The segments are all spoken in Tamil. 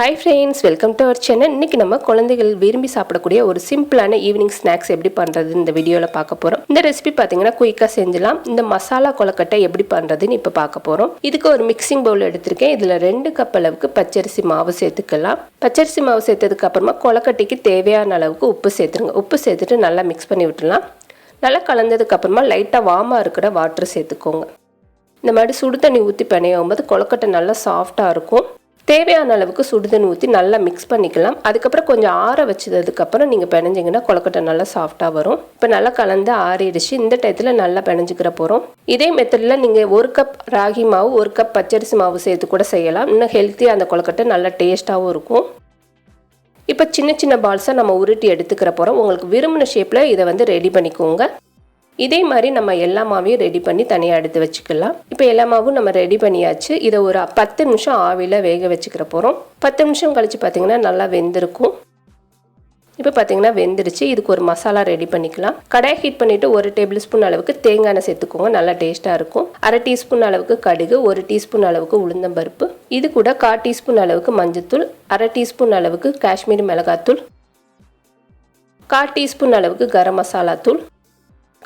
Hi friends, welcome to our channel. இன்னைக்கு நம்ம குழந்தைகள் விரும்பி சாப்பிடக்கூடிய ஒரு சிம்பிளான ஈவினிங் ஸ்நாக்ஸ் எப்படி பண்றது இந்த வீடியோல பார்க்க போறோம். இந்த ரெசிபி பாத்தீங்கன்னா குயிக்கா செஞ்சலாம். இந்த மசாலா கொழுக்கட்டை எப்படி பண்றதுன்னு இப்ப பார்க்க போறோம். இதுக்கு ஒரு மிக்சிங் பவுல் எடுத்துர்க்கேன். இதுல 2 கப் அளவுக்கு பச்சரிசி மாவு சேர்த்துக்கலாம். பச்சரிசி மாவு சேர்த்ததுக்கு அப்புறமா கொழுக்கட்டைக்கு தேவையான அளவுக்கு உப்பு சேர்த்துருங்க. உப்பு சேர்த்துட்டு நல்லா மிக்ஸ் பண்ணி விட்டுறலாம். நல்லா கலந்ததுக்கு அப்புறமா லைட்டா வார்மா இருக்கிற வாட்டர் சேர்த்துக்கோங்க. இந்த மாதிரி சுடு தண்ணி ஊத்தி பிணையும்போது கொழுக்கட்டை நல்லா சாஃப்ட்டா இருக்கும். தேவையான அளவுக்கு சுடுதண்ணி ஊற்றி நல்லா மிக்ஸ் பண்ணிக்கலாம். அதுக்கப்புறம் கொஞ்சம் ஆற வச்சதுக்கப்புறம் நீங்கள் பிணைஞ்சிங்கன்னா கொழுக்கட்டை நல்லா சாஃப்டாக வரும். இப்போ நல்லா கலந்து ஆறிடுச்சு. இந்த டயத்தில் நல்லா பிணைஞ்சிக்கிற போகிறோம். இதே மெத்தடில் நீங்கள் 1 கப் ராகி மாவு 1 கப் பச்சரிசி மாவு சேர்த்து கூட செய்யலாம். இன்னும் ஹெல்த்தியாக அந்த கொழுக்கட்டை நல்லா டேஸ்ட்டாகவும் இருக்கும். இப்போ சின்ன சின்ன பால்ஸாக நம்ம உருட்டி எடுத்துக்கிற போகிறோம். உங்களுக்கு விரும்பின ஷேப்பில் இதை ரெடி பண்ணிக்கோங்க. இதே மாதிரி நம்ம எல்லா மாவையும் ரெடி பண்ணி தனியாக எடுத்து வச்சுக்கலாம். இப்போ எல்லா மாவும் நம்ம ரெடி பண்ணியாச்சு. இதை ஒரு 10 நிமிஷம் ஆவியில் வேக வச்சுக்கிற போகிறோம். 10 நிமிஷம் கழித்து பார்த்தீங்கன்னா நல்லா வெந்திருக்கும். இப்போ பார்த்தீங்கன்னா வெந்துருச்சு. இதுக்கு ஒரு மசாலா ரெடி பண்ணிக்கலாம். கடாய் ஹீட் பண்ணிவிட்டு 1 டேபிள் ஸ்பூன் அளவுக்கு தேங்காய் எண்ணெய் சேர்த்துக்கோங்க. நல்லா டேஸ்ட்டாக இருக்கும். 1/2 டீஸ்பூன் அளவுக்கு கடுகு, 1 டீஸ்பூன் அளவுக்கு உளுந்தம்பருப்பு, இது கூட 1/4 டீஸ்பூன் அளவுக்கு மஞ்சத்தூள், 1/2 டீஸ்பூன் அளவுக்கு காஷ்மீரி மிளகாத்தூள், 1/4 டீஸ்பூன் அளவுக்கு கரம் மசாலா தூள்,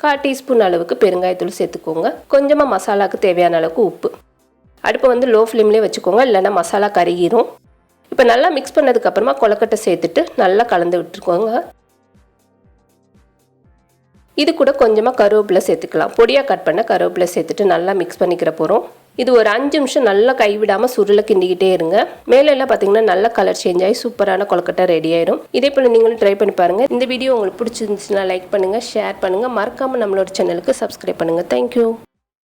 1/4 டீஸ்பூன் அளவுக்கு பெருங்காயத்தூள் சேர்த்துக்கோங்க. கொஞ்சமாக மசாலாவுக்கு தேவையான அளவுக்கு உப்பு. அடுப்பை லோ ஃப்ளேம்லேயே வச்சுக்கோங்க, இல்லைன்னா மசாலா கருகிரும். இப்போ நல்லா மிக்ஸ் பண்ணதுக்கப்புறமா கொழுக்கட்டை சேர்த்துட்டு நல்லா கலந்து விட்டுருக்கோங்க. இது கூட கொஞ்சமாக கருவேப்பிலை சேர்த்துக்கலாம். பொடியாக கட் பண்ண கருவேப்பிலை சேர்த்துட்டு நல்லா மிக்ஸ் பண்ணிக்கிற போகிறோம். இது ஒரு 5 நிமிஷம் நல்லா கைவிடாமல் சுருளை கிண்டிக்கிட்டே இருங்க. மேலெல்லாம் பார்த்தீங்கன்னா நல்ல கலர் சேஞ்ச் ஆகி சூப்பரான கொழுக்கட்டை ரெடி ஆயிடும். இதே போல் நீங்களும் ட்ரை பண்ணி பாருங்கள். இந்த வீடியோ உங்களுக்கு பிடிச்சிருந்துச்சுன்னா லைக் பண்ணுங்கள், ஷேர் பண்ணுங்கள். மறக்காமல் நம்மளோட சேனலுக்கு சப்ஸ்கிரைப் பண்ணுங்கள். தேங்க்யூ.